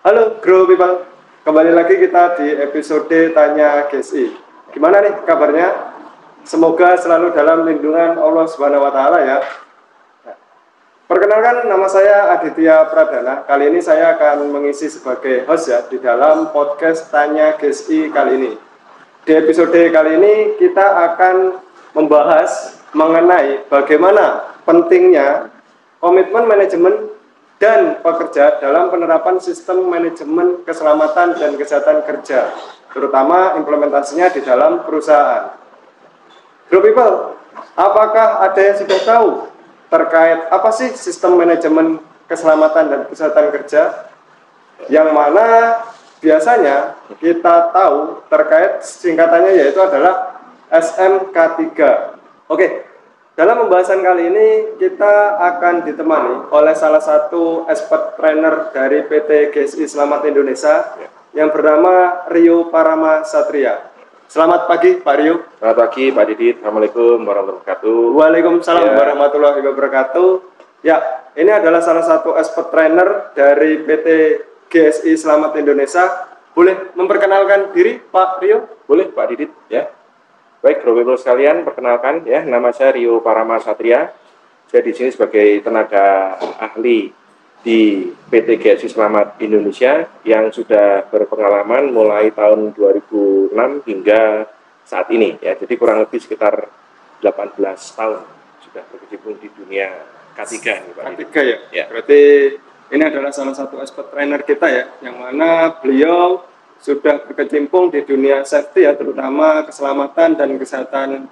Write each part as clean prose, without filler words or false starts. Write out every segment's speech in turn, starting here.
Halo Grow People, kembali lagi kita di episode Tanya GSI. Gimana nih kabarnya? Semoga selalu dalam lindungan Allah Subhanahu wa Ta'ala ya. Perkenalkan, nama saya Aditya Pradana. Kali ini saya akan mengisi sebagai host ya di dalam podcast Tanya GSI kali ini. Di episode kali ini kita akan membahas mengenai bagaimana pentingnya komitmen manajemen dan pekerja dalam penerapan sistem manajemen keselamatan dan kesehatan kerja, terutama implementasinya di dalam perusahaan. Group people, apakah ada yang sudah tahu terkait apa sih sistem manajemen keselamatan dan kesehatan kerja? Yang mana biasanya kita tahu terkait singkatannya yaitu adalah SMK3. Oke. Dalam pembahasan kali ini kita akan ditemani oleh salah satu expert trainer dari PT GSI Selamat Indonesia yang bernama Rio Parama Satria. Selamat pagi Pak Rio. Selamat pagi Pak Didit. Assalamualaikum warahmatullahi wabarakatuh. Waalaikumsalam warahmatullahi wabarakatuh. Ya, ini adalah salah satu expert trainer dari PT GSI Selamat Indonesia. Boleh memperkenalkan diri Pak Rio? Boleh Pak Didit ya. Baik, Bro sekalian, perkenalkan ya, nama saya Rio Parama Satria. Saya di sini sebagai tenaga ahli di PT GSI Selamat Indonesia yang sudah berpengalaman mulai tahun 2006 hingga saat ini ya. Jadi kurang lebih sekitar 18 tahun sudah berkecimpung di dunia K3 nih Pak. K3 ya? Berarti ini adalah salah satu expert trainer kita ya, yang mana beliau sudah berkecimpung di dunia safety ya, terutama keselamatan dan kesehatan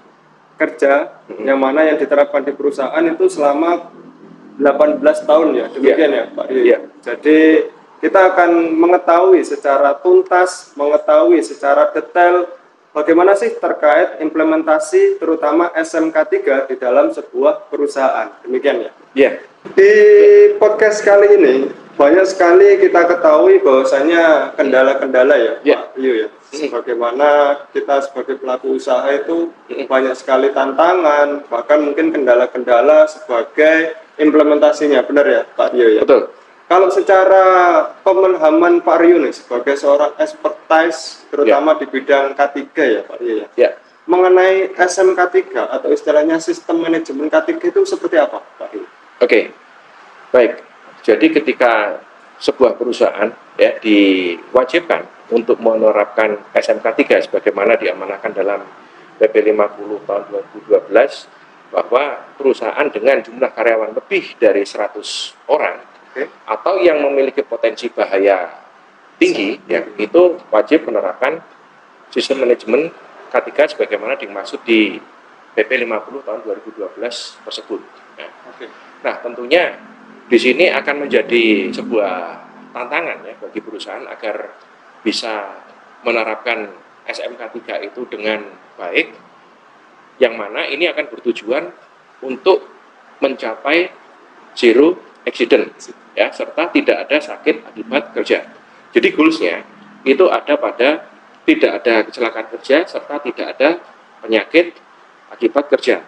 kerja, yang mana yang diterapkan di perusahaan itu selama 18 tahun ya, demikian ya Pak. Jadi kita akan mengetahui secara tuntas, mengetahui secara detail bagaimana sih terkait implementasi terutama SMK3 di dalam sebuah perusahaan, demikian ya. Di podcast kali ini banyak sekali kita ketahui bahwasanya kendala-kendala ya Pak Rio ya. Bagaimana kita sebagai pelaku usaha itu banyak sekali tantangan, bahkan mungkin kendala-kendala sebagai implementasinya, benar ya Pak Rio ya? Betul. Kalau secara pemahaman Pak Rio nih sebagai seorang expertise terutama di bidang K3 ya Pak Rio ya. Mengenai SMK3 atau istilahnya sistem manajemen K3 itu seperti apa Pak Rio? Oke. Baik. Jadi ketika sebuah perusahaan ya diwajibkan untuk menerapkan SMK3 sebagaimana diamanahkan dalam PP 50 tahun 2012 bahwa perusahaan dengan jumlah karyawan lebih dari 100 orang atau yang memiliki potensi bahaya tinggi ya itu wajib menerapkan sistem manajemen K3 sebagaimana dimaksud di PP 50 tahun 2012 tersebut. Nah, tentunya di sini akan menjadi sebuah tantangan ya bagi perusahaan agar bisa menerapkan SMK3 itu dengan baik, yang mana ini akan bertujuan untuk mencapai zero accident ya, serta tidak ada sakit akibat kerja. Jadi goalsnya itu ada pada tidak ada kecelakaan kerja serta tidak ada penyakit akibat kerja.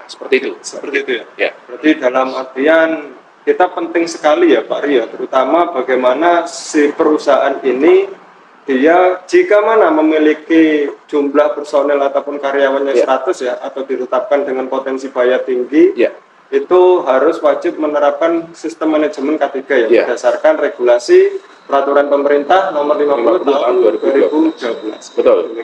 Seperti itu. Seperti itu ya. Berarti dalam artian kita penting sekali ya Pak Rio, terutama bagaimana si perusahaan ini dia jika mana memiliki jumlah personel ataupun karyawannya 100 ya, atau ditetapkan dengan potensi bahaya tinggi, itu harus wajib menerapkan sistem manajemen K3 ya, berdasarkan regulasi peraturan pemerintah nomor 50 tahun 2012. Betul.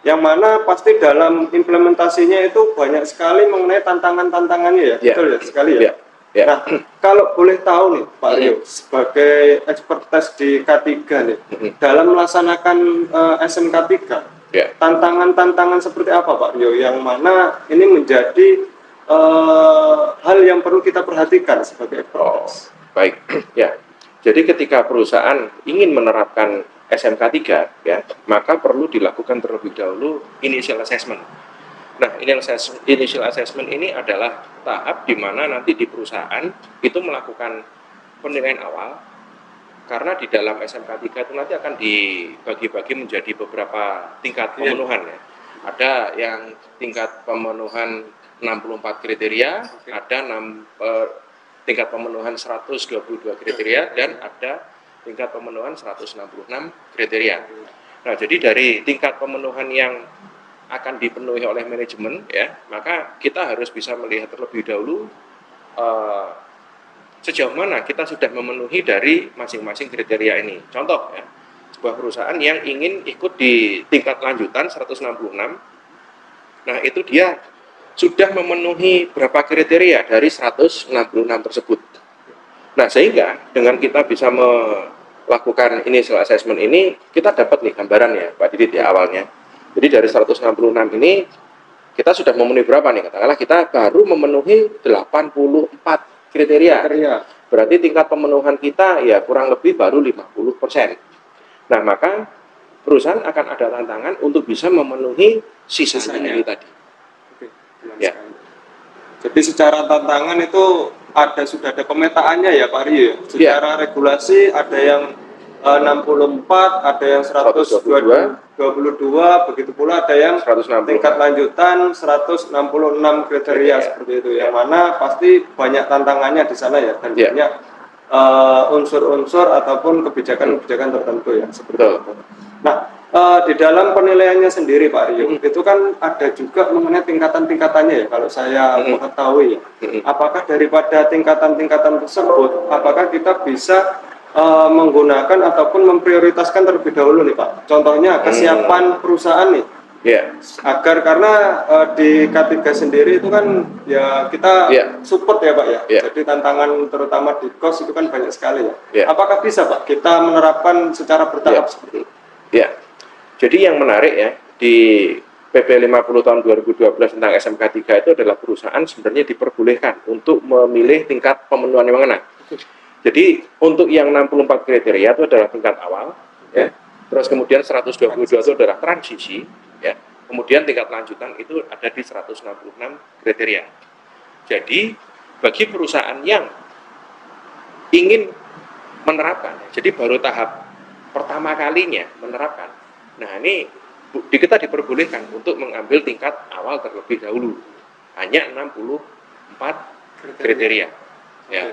Yang mana pasti dalam implementasinya itu banyak sekali mengenai tantangan-tantangannya ya, betul ya sekali ya. Nah, kalau boleh tahu nih Pak Rio, sebagai expertise di K3 nih, dalam melaksanakan SMK3, tantangan-tantangan seperti apa Pak Rio, yang mana ini menjadi hal yang perlu kita perhatikan sebagai expertise? Baik, ya. Jadi ketika perusahaan ingin menerapkan SMK3 ya, maka perlu dilakukan terlebih dahulu initial assessment. Nah, initial assessment ini adalah tahap di mana nanti di perusahaan itu melakukan penilaian awal, karena di dalam SMK3 itu nanti akan dibagi-bagi menjadi beberapa tingkat pemenuhan ya. Ada yang tingkat pemenuhan 64 kriteria, ada tingkat pemenuhan 122 kriteria, dan ada tingkat pemenuhan 166 kriteria. Nah, jadi dari tingkat pemenuhan yang akan dipenuhi oleh manajemen, ya, maka kita harus bisa melihat terlebih dahulu sejauh mana kita sudah memenuhi dari masing-masing kriteria ini. Contoh, ya, sebuah perusahaan yang ingin ikut di tingkat lanjutan 166, nah itu dia sudah memenuhi berapa kriteria dari 166 tersebut. Nah, sehingga dengan kita bisa melakukan initial assessment ini, kita dapat nih gambaran ya, Pak Didit ya awalnya. Jadi dari 166 ini, kita sudah memenuhi berapa nih? Katakanlah kita baru memenuhi 84 kriteria. Berarti tingkat pemenuhan kita ya kurang lebih baru 50%. Nah, maka perusahaan akan ada tantangan untuk bisa memenuhi sisanya ini tadi. Oke, ya. Jadi secara tantangan itu sudah ada pemetaannya ya Pak Rio. Secara regulasi ada yang 64, ada yang 122, begitu pula ada yang 160. Tingkat lanjutan 166 kriteria seperti itu. Yang mana pasti banyak tantangannya di sana ya, dan banyak unsur-unsur ataupun kebijakan-kebijakan tertentu ya seperti itu. Nah, di dalam penilaiannya sendiri Pak Rio, itu kan ada juga mengenai tingkatan-tingkatannya ya, kalau saya mengetahui. Apakah daripada tingkatan-tingkatan tersebut, apakah kita bisa menggunakan ataupun memprioritaskan terlebih dahulu nih Pak? Contohnya kesiapan perusahaan nih. Agar karena di K3 sendiri itu kan ya kita support ya Pak ya. Jadi tantangan terutama di cost itu kan banyak sekali ya. Apakah bisa Pak kita menerapkan secara bertahap seperti itu? Ya. Jadi yang menarik ya di PP 50 tahun 2012 tentang SMK 3 itu adalah perusahaan sebenarnya diperbolehkan untuk memilih tingkat pemenuhan yang mana. Jadi untuk yang 64 kriteria itu adalah tingkat awal ya. Terus kemudian 122 itu adalah transisi ya. Kemudian tingkat lanjutan itu ada di 166 kriteria. Jadi bagi perusahaan yang ingin menerapkan, jadi baru tahap pertama kalinya menerapkan. Nah, ini kita diperbolehkan untuk mengambil tingkat awal terlebih dahulu. Hanya 64 kriteria. Ya.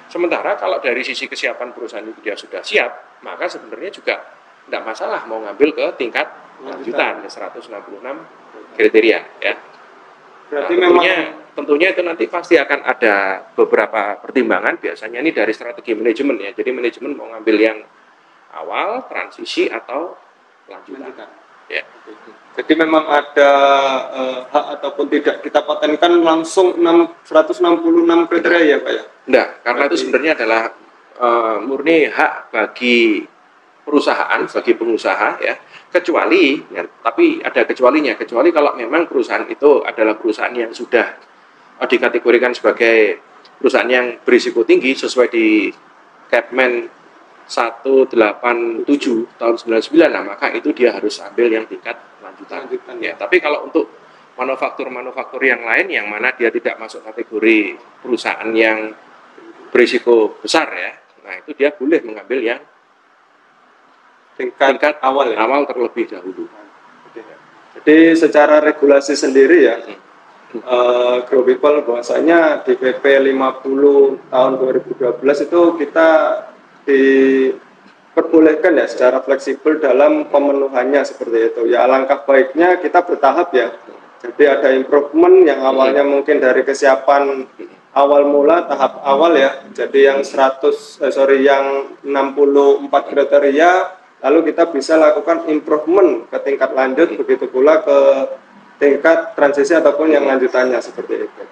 Sementara kalau dari sisi kesiapan perusahaan itu dia sudah siap, maka sebenarnya juga tidak masalah mau ngambil ke tingkat lanjutan 166 kriteria ya. Berarti tentunya itu nanti pasti akan ada beberapa pertimbangan, biasanya ini dari strategi manajemen ya. Jadi manajemen mau ngambil yang awal, transisi atau lanjutan. Ya. Jadi memang ada hak ataupun tidak kita patenkan langsung 166 kriteria ya Pak ya? Enggak, karena itu sebenarnya adalah murni hak bagi perusahaan, bagi pengusaha ya. Kecuali, ya, tapi ada kecualinya. Kecuali kalau memang perusahaan itu adalah perusahaan yang sudah dikategorikan sebagai perusahaan yang berisiko tinggi sesuai di Capman 187 tahun 99, nah maka itu dia harus ambil yang tingkat lanjutan. Ya, tapi kalau untuk manufaktur yang lain yang mana dia tidak masuk kategori perusahaan yang berisiko besar ya, nah itu dia boleh mengambil yang tingkat awal terlebih dahulu. Jadi secara regulasi sendiri ya, Grow People bahwasanya di PP 50 tahun 2012 itu kita diperbolehkan ya secara fleksibel dalam pemenuhannya seperti itu. Ya alangkah baiknya kita bertahap ya. Jadi ada improvement yang awalnya mungkin dari kesiapan awal mula tahap awal ya. Jadi yang yang 64 kriteria lalu kita bisa lakukan improvement ke tingkat lanjut, begitu pula ke tingkat transisi ataupun yang lanjutannya seperti itu.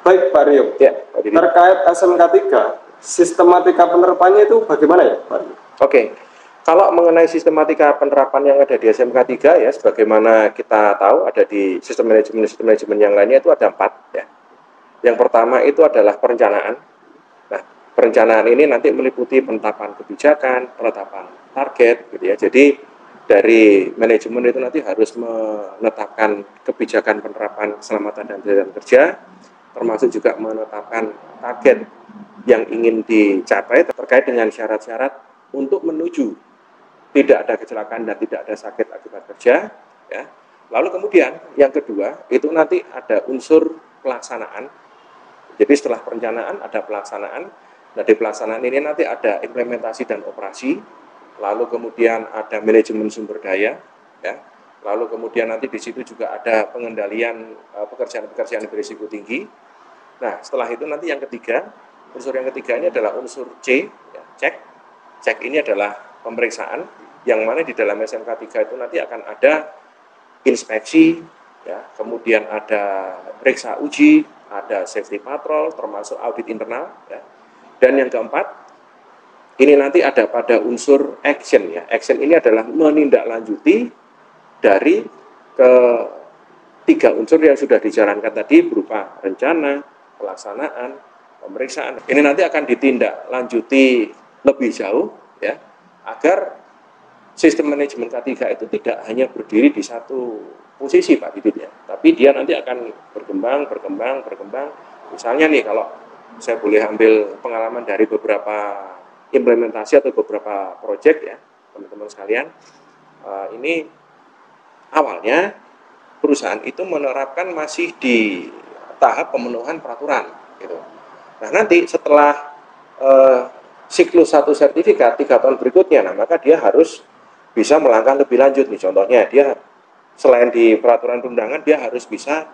Baik Pak Rio, ya, terkait SMK 3, sistematika penerapannya itu bagaimana ya Pak Rio? Oke, kalau mengenai sistematika penerapan yang ada di SMK 3 ya, sebagaimana kita tahu ada di sistem manajemen yang lainnya itu ada 4 ya. Yang pertama itu adalah perencanaan. Nah, perencanaan ini nanti meliputi penetapan kebijakan, penetapan target gitu ya. Jadi dari manajemen itu nanti harus menetapkan kebijakan penerapan keselamatan dan kesehatan kerja, termasuk juga menetapkan target yang ingin dicapai terkait dengan syarat-syarat untuk menuju tidak ada kecelakaan dan tidak ada sakit akibat kerja ya. Lalu kemudian yang kedua itu nanti ada unsur pelaksanaan. Jadi setelah perencanaan ada pelaksanaan. Nah, di pelaksanaan ini nanti ada implementasi dan operasi, lalu kemudian ada manajemen sumber daya, ya. Lalu kemudian nanti di situ juga ada pengendalian pekerjaan-pekerjaan berisiko tinggi. Nah, setelah itu nanti yang ketiga, unsur yang ketiga ini adalah unsur C, ya, cek. Cek ini adalah pemeriksaan, yang mana di dalam SMK 3 itu nanti akan ada inspeksi, ya, kemudian ada periksa uji, ada safety patrol, termasuk audit internal, ya. Dan yang keempat, ini nanti ada pada unsur action, ya. Action ini adalah menindaklanjuti dari ketiga unsur yang sudah dijalankan tadi berupa rencana, pelaksanaan, pemeriksaan. Ini nanti akan ditindaklanjuti lebih jauh, ya, agar sistem manajemen K3 itu tidak hanya berdiri di satu posisi, Pak Didit, ya, tapi dia nanti akan berkembang. Misalnya nih, kalau saya boleh ambil pengalaman dari beberapa implementasi atau beberapa proyek, ya, teman-teman sekalian, ini awalnya perusahaan itu menerapkan masih di tahap pemenuhan peraturan, gitu. Nah, nanti setelah siklus satu sertifikat 3 tahun berikutnya, nah maka dia harus bisa melangkah lebih lanjut nih. Contohnya, dia selain di peraturan perundangan, dia harus bisa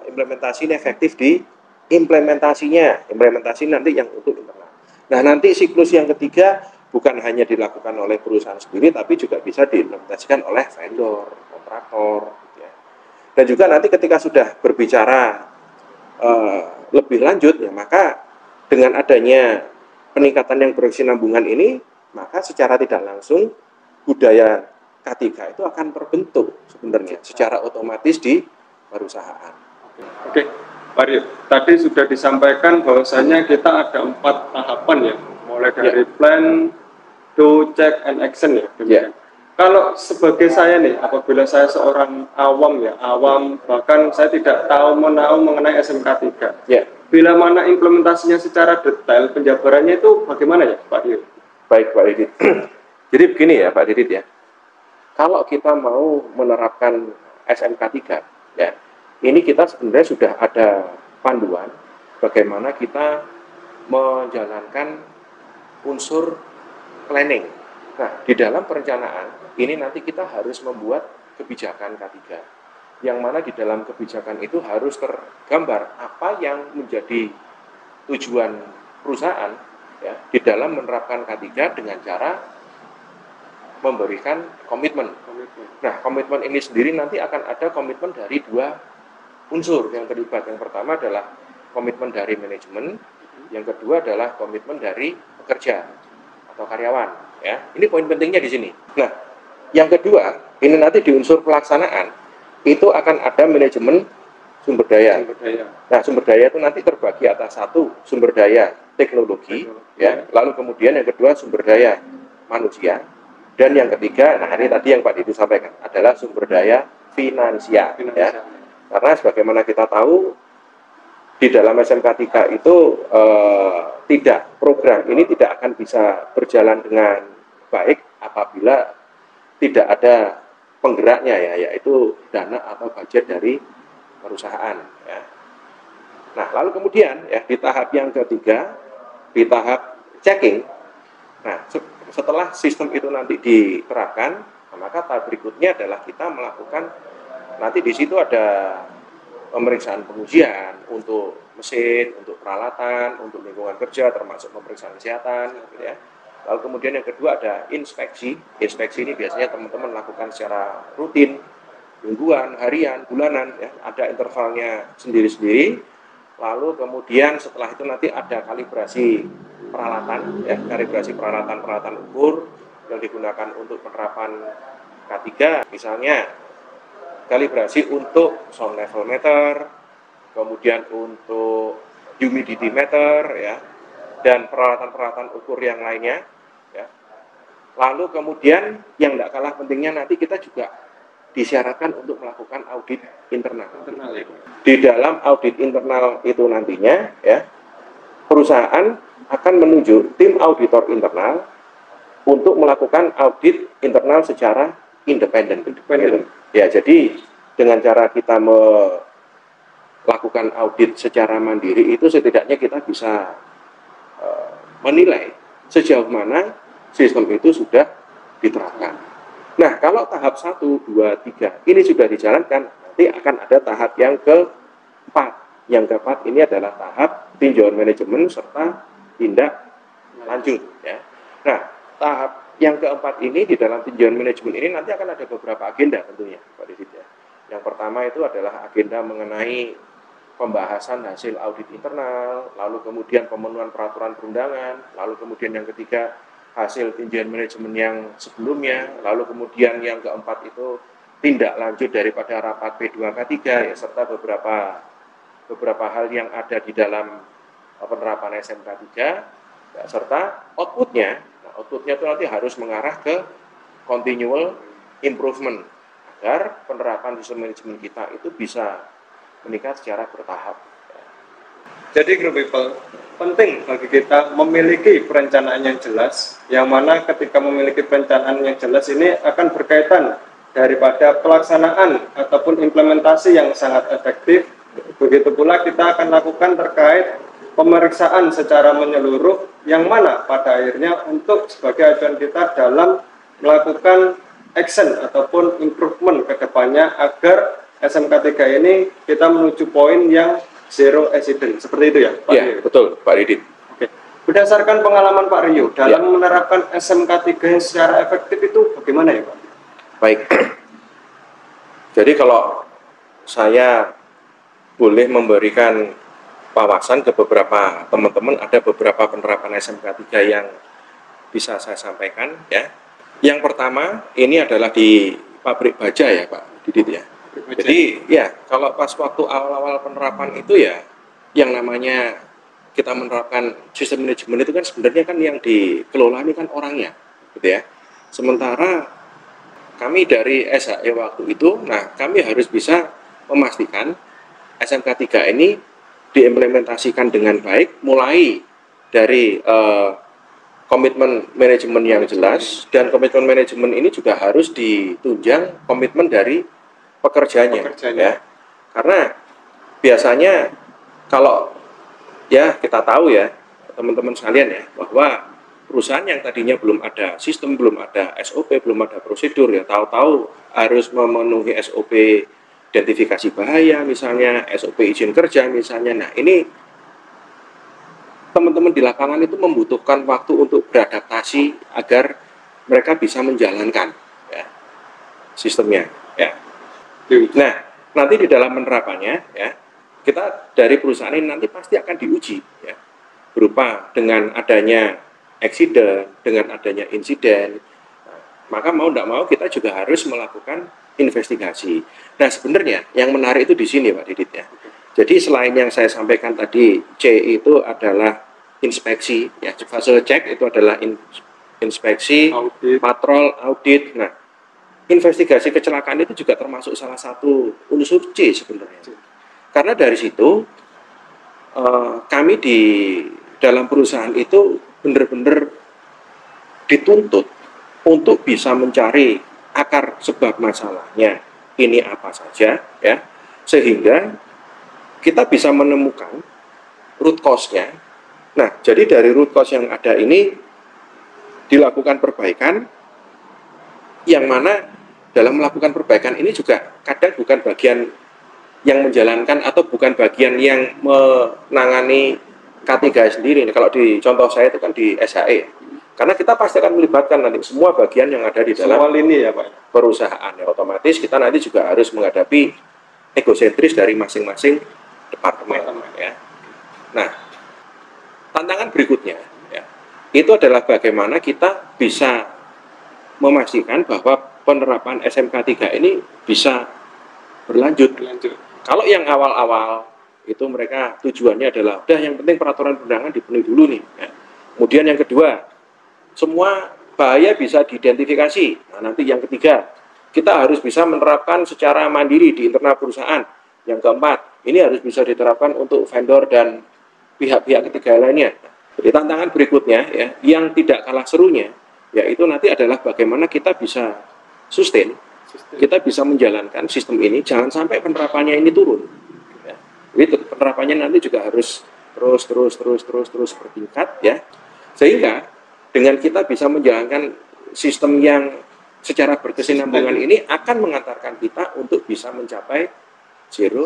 implementasi ini efektif di implementasi nanti yang untuk internal. Nah, nanti siklus yang ketiga bukan hanya dilakukan oleh perusahaan sendiri, tapi juga bisa diimplementasikan oleh vendor, kontraktor, gitu ya. Dan juga nanti ketika sudah berbicara lebih lanjut, ya, maka dengan adanya peningkatan yang berkesinambungan ini, maka secara tidak langsung budaya K3 itu akan terbentuk sebenarnya secara otomatis di perusahaan. Oke, Pak Rio, tadi sudah disampaikan bahwasanya kita ada 4 tahapan, ya, mulai dari plan, do, check, and action, ya. Yeah. Kalau sebagai saya nih, apabila saya seorang awam, bahkan saya tidak tahu mengenai SMK 3. Yeah. Bila mana implementasinya secara detail, penjabarannya itu bagaimana, ya, Pak Rio? Baik, Pak Didit. Jadi begini, ya, Pak Didit, ya. Kalau kita mau menerapkan SMK 3, ya, ini kita sebenarnya sudah ada panduan bagaimana kita menjalankan unsur planning. Nah, di dalam perencanaan, ini nanti kita harus membuat kebijakan K3, yang mana di dalam kebijakan itu harus tergambar apa yang menjadi tujuan perusahaan, ya, di dalam menerapkan K3 dengan cara memberikan komitmen. Nah, komitmen ini sendiri nanti akan ada komitmen dari 2 unsur yang terlibat. Yang pertama adalah komitmen dari manajemen, yang kedua adalah komitmen dari pekerja atau karyawan, ya. Ini poin pentingnya di sini. Nah, yang kedua, ini nanti di unsur pelaksanaan itu akan ada manajemen sumber daya. Nah, sumber daya itu nanti terbagi atas satu sumber daya teknologi, ya. Lalu kemudian yang kedua sumber daya manusia, dan yang ketiga, nah ini tadi yang Pak Didi sampaikan adalah sumber daya finansial, ya. Karena sebagaimana kita tahu di dalam SMK 3 itu program ini tidak akan bisa berjalan dengan baik apabila tidak ada penggeraknya, ya, yaitu dana atau budget dari perusahaan, ya. Nah, lalu kemudian, ya, di tahap yang ketiga, di tahap checking, nah setelah sistem itu nanti diterapkan, maka tahap berikutnya adalah kita melakukan, nanti di situ ada pemeriksaan pengujian untuk mesin, untuk peralatan, untuk lingkungan kerja, termasuk pemeriksaan kesehatan, gitu ya. Lalu kemudian yang kedua ada inspeksi. Inspeksi ini biasanya teman-teman lakukan secara rutin, mingguan, harian, bulanan, ya. Ada intervalnya sendiri-sendiri. Lalu kemudian setelah itu nanti ada kalibrasi peralatan, ya, kalibrasi peralatan ukur yang digunakan untuk penerapan K3, misalnya kalibrasi untuk sound level meter, kemudian untuk humidity meter, ya, dan peralatan-peralatan ukur yang lainnya, ya. Lalu kemudian yang tidak kalah pentingnya nanti kita juga disyaratkan untuk melakukan audit internal. Di dalam audit internal itu nantinya, ya, perusahaan akan menunjuk tim auditor internal untuk melakukan audit internal secara independen. Ya, jadi dengan cara kita melakukan audit secara mandiri itu setidaknya kita bisa menilai sejauh mana sistem itu sudah diterapkan. Nah, kalau tahap 1, 2, 3 ini sudah dijalankan, nanti akan ada tahap yang keempat. Yang keempat ini adalah tahap tinjauan manajemen serta tindak lanjut. Ya. Nah, tahap yang keempat ini di dalam tinjauan manajemen ini nanti akan ada beberapa agenda tentunya, Pak Didit. Ya. Yang pertama itu adalah agenda mengenai pembahasan hasil audit internal, lalu kemudian pemenuhan peraturan perundangan, lalu kemudian yang ketiga hasil tinjauan manajemen yang sebelumnya, lalu kemudian yang keempat itu tindak lanjut daripada rapat P2K3 ya, serta beberapa hal yang ada di dalam penerapan SMK3 ya, serta outputnya. Nah, outputnya itu nanti harus mengarah ke continual improvement agar penerapan sistem manajemen kita itu bisa meningkat secara bertahap. Jadi Group People, penting bagi kita memiliki perencanaan yang jelas, yang mana ketika memiliki perencanaan yang jelas ini akan berkaitan daripada pelaksanaan ataupun implementasi yang sangat efektif. Begitu pula kita akan lakukan terkait pemeriksaan secara menyeluruh, yang mana pada akhirnya untuk sebagai acuan kita dalam melakukan action ataupun improvement ke depannya agar SMK3 ini kita menuju poin yang zero accident. Seperti itu ya, Pak Iya, Rio? betul, Pak Didit. Oke. Berdasarkan pengalaman Pak Rio dalam menerapkan SMK3 yang secara efektif itu bagaimana ya, Pak? Baik. Jadi kalau saya boleh memberikan wawasan ke beberapa teman-teman, ada beberapa penerapan SMK3 yang bisa saya sampaikan ya. Yang pertama ini adalah di pabrik baja ya, Pak Didit ya. Jadi ya kalau pas waktu awal-awal penerapan itu ya yang namanya kita menerapkan sistem manajemen itu kan sebenarnya kan yang dikelola ini kan orangnya gitu ya. Sementara kami dari SHE waktu itu, nah kami harus bisa memastikan SMK3 ini diimplementasikan dengan baik mulai dari komitmen manajemen yang jelas, dan komitmen manajemen ini juga harus ditunjang komitmen dari pekerjanya. Ya. Karena biasanya kalau ya kita tahu ya teman-teman sekalian ya bahwa perusahaan yang tadinya belum ada sistem, belum ada SOP, belum ada prosedur ya tahu-tahu harus memenuhi SOP identifikasi bahaya misalnya, SOP izin kerja misalnya. Nah ini teman-teman di lapangan itu membutuhkan waktu untuk beradaptasi agar mereka bisa menjalankan ya, sistemnya ya. Nah, nanti di dalam penerapannya ya, kita dari perusahaan ini nanti pasti akan diuji ya, berupa dengan adanya accident, dengan adanya insiden. Nah, maka mau tidak mau kita juga harus melakukan investigasi. Nah, sebenarnya yang menarik itu di sini, Pak Didit ya. Jadi selain yang saya sampaikan tadi, C itu adalah inspeksi ya, fase cek itu adalah inspeksi, audit, patrol, audit. Nah, investigasi kecelakaan itu juga termasuk salah satu unsur C sebenarnya. Karena dari situ kami di dalam perusahaan itu benar-benar dituntut untuk bisa mencari akar sebab masalahnya ini apa saja ya, sehingga kita bisa menemukan root cause-nya. Nah, jadi dari root cause yang ada ini dilakukan perbaikan, yang mana dalam melakukan perbaikan ini juga kadang bukan bagian yang menjalankan atau bukan bagian yang menangani K3 sendiri. Kalau di contoh saya itu kan di SHE, karena kita pasti akan melibatkan nanti semua bagian yang ada di dalam lini ya, Pak, perusahaan ya, otomatis kita nanti juga harus menghadapi egosentris dari masing-masing departemen ya. Nah, tantangan berikutnya ya, itu adalah bagaimana kita bisa memastikan bahwa penerapan SMK3 ini bisa berlanjut. Kalau yang awal-awal itu mereka tujuannya adalah udah yang penting peraturan perundangan dipenuhi dulu nih ya. Kemudian yang kedua, semua bahaya bisa diidentifikasi. Nah, nanti yang ketiga, kita harus bisa menerapkan secara mandiri di internal perusahaan. Yang keempat, ini harus bisa diterapkan untuk vendor dan pihak-pihak ketiga lainnya. Jadi tantangan berikutnya ya, yang tidak kalah serunya, yaitu nanti adalah bagaimana kita bisa sustain, kita bisa menjalankan sistem ini, jangan sampai penerapannya ini turun. Ya. Jadi penerapannya nanti juga harus terus bertingkat ya. Sehingga dengan kita bisa menjalankan sistem yang secara berkesinambungan ini akan mengantarkan kita untuk bisa mencapai zero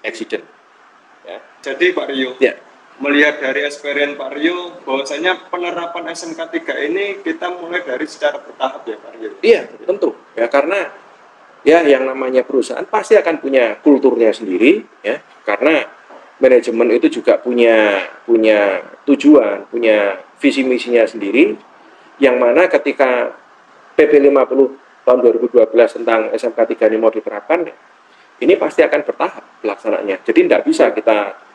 accident. Ya. Jadi Pak Rio, ya. Melihat dari experience Pak Rio, bahwasanya penerapan SMK 3 ini kita mulai dari secara bertahap ya Pak Rio? Iya, tentu. Ya, karena ya yang namanya perusahaan pasti akan punya kulturnya sendiri, ya. Karena manajemen itu juga punya tujuan, punya visi misinya sendiri, yang mana ketika PP 50 tahun 2012 tentang SMK 3 ini mau diterapkan, ini pasti akan bertahap pelaksanaannya. Jadi tidak bisa kita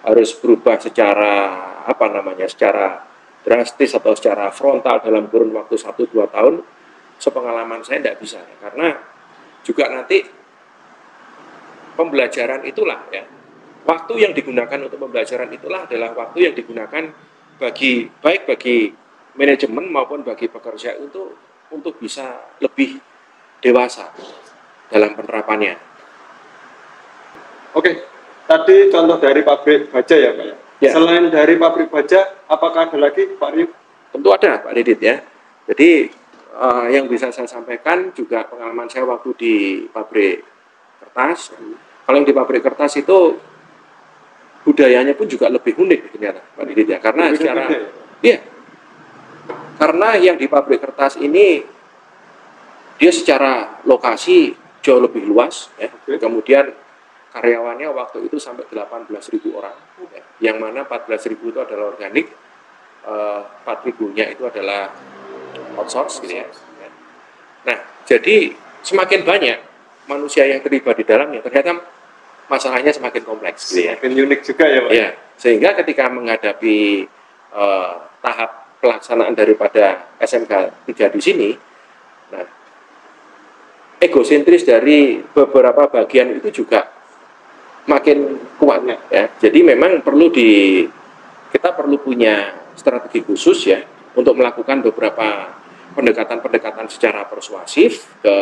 harus berubah secara drastis atau secara frontal dalam kurun waktu 1-2 tahun. Sepengalaman saya tidak bisa, karena juga nanti pembelajaran itulah ya, waktu yang digunakan untuk pembelajaran itulah adalah waktu yang digunakan baik bagi manajemen maupun bagi pekerja untuk bisa lebih dewasa dalam penerapannya. Oke. Tadi contoh dari pabrik baja ya Pak ya? Ya. Selain dari pabrik baja, apakah ada lagi Pak Rio? Tentu ada Pak Didit ya. Jadi yang bisa saya sampaikan juga pengalaman saya waktu di pabrik kertas. Kalau yang di pabrik kertas itu budayanya pun juga lebih unik ternyata Pak Didit ya. Karena karena yang di pabrik kertas ini dia secara lokasi jauh lebih luas ya. Kemudian karyawannya waktu itu sampai 18.000 orang, ya, yang mana 14.000 itu adalah organik, 4.000-nya itu adalah outsource gitu ya. Nah, jadi semakin banyak manusia yang terlibat di dalamnya, ternyata masalahnya semakin kompleks gitu ya. Semakin unik juga ya Pak? Ya, sehingga ketika menghadapi tahap pelaksanaan daripada SMK 3 di sini, nah, egosentris dari beberapa bagian itu juga makin kuatnya ya. Jadi memang kita perlu punya strategi khusus ya untuk melakukan beberapa pendekatan secara persuasif ke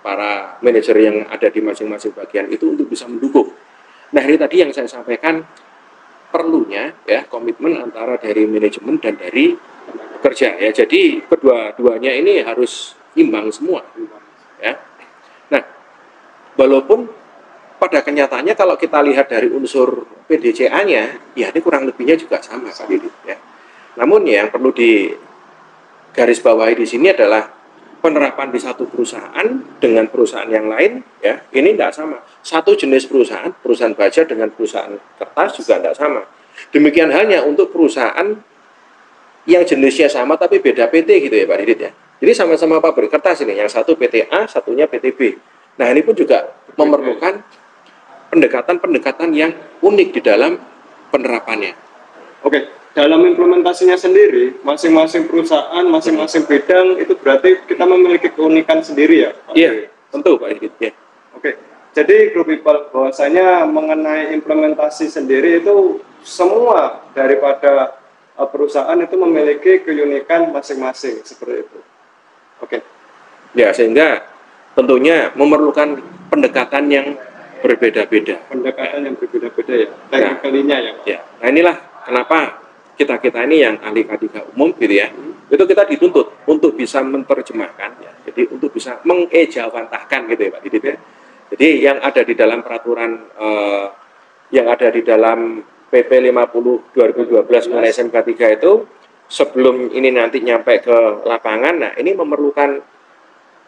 para manajer yang ada di masing-masing bagian itu untuk bisa mendukung. Nah, ini tadi yang saya sampaikan, perlunya ya komitmen antara dari manajemen dan dari pekerja ya. Jadi kedua-duanya ini harus imbang semua ya. Nah, walaupun pada kenyataannya kalau kita lihat dari unsur PDCA-nya, ya ini kurang lebihnya juga sama Pak Didit ya. Namun ya yang perlu digarisbawahi di sini adalah penerapan di satu perusahaan dengan perusahaan yang lain ya, ini tidak sama. Satu jenis perusahaan baja dengan perusahaan kertas juga tidak sama. Demikian halnya untuk perusahaan yang jenisnya sama tapi beda PT gitu ya Pak Didit ya. Jadi sama-sama pabrik kertas ini, yang satu PT A, satunya PT B. Nah, ini pun juga memerlukan pendekatan yang unik di dalam penerapannya. Oke, dalam implementasinya sendiri, masing-masing perusahaan, masing-masing bidang itu berarti kita memiliki keunikan sendiri ya Pak? Iya, tentu Pak Didit ya. Oke, jadi Group People bahwasanya mengenai implementasi sendiri itu semua daripada perusahaan itu memiliki keunikan masing-masing seperti itu. Oke. Ya, sehingga tentunya memerlukan pendekatan yang berbeda-beda. Pendekatan yang berbeda-beda ya, teknikalinya ya Pak? Ya. Nah, inilah kenapa kita ini yang ahli K3 umum gitu ya, itu kita dituntut untuk bisa menerjemahkan ya, jadi untuk bisa mengejawantahkan gitu ya Pak Didit ya. Jadi yang ada di dalam peraturan yang ada di dalam PP 50 2012 mengenai SMK 3 itu, sebelum ini nanti nyampe ke lapangan, nah ini memerlukan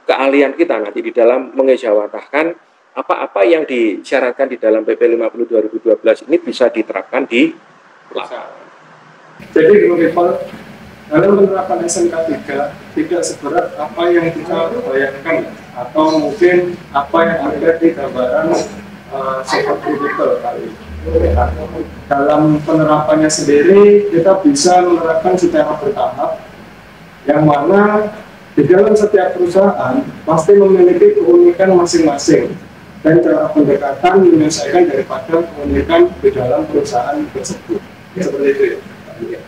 keahlian kita nanti di dalam mengejawantahkan apa-apa yang disyaratkan di dalam PP 50 2012 ini bisa diterapkan di lapangan. Jadi Group People, dalam penerapan SMK 3 tidak seberat apa yang kita bayangkan atau mungkin apa yang ada di gambaran Sobat Group People kali ini. Dalam penerapannya sendiri kita bisa menerapkan secara bertahap, yang mana di dalam setiap perusahaan pasti memiliki keunikan masing-masing dan cara pendekatan menyelesaikan daripada keunikan di dalam perusahaan tersebut. Seperti itu ya.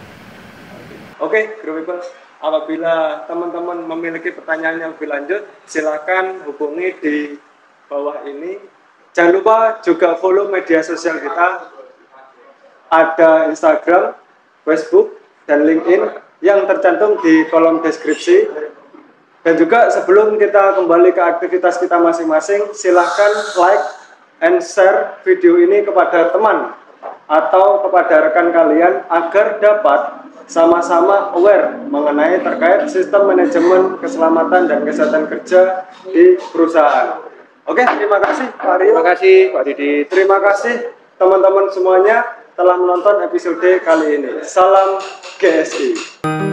Oke, Group People, apabila teman-teman memiliki pertanyaan yang lebih lanjut, silakan hubungi di bawah ini. Jangan lupa juga follow media sosial kita. ada Instagram, Facebook, dan LinkedIn yang tercantum di kolom deskripsi. Dan juga sebelum kita kembali ke aktivitas kita masing-masing, silahkan like and share video ini kepada teman atau kepada rekan kalian agar dapat sama-sama aware mengenai terkait sistem manajemen keselamatan dan kesehatan kerja di perusahaan. Oke, terima kasih Pak Rio. Terima kasih Pak Didit. Terima kasih teman-teman semuanya telah menonton episode kali ini. Salam GSI.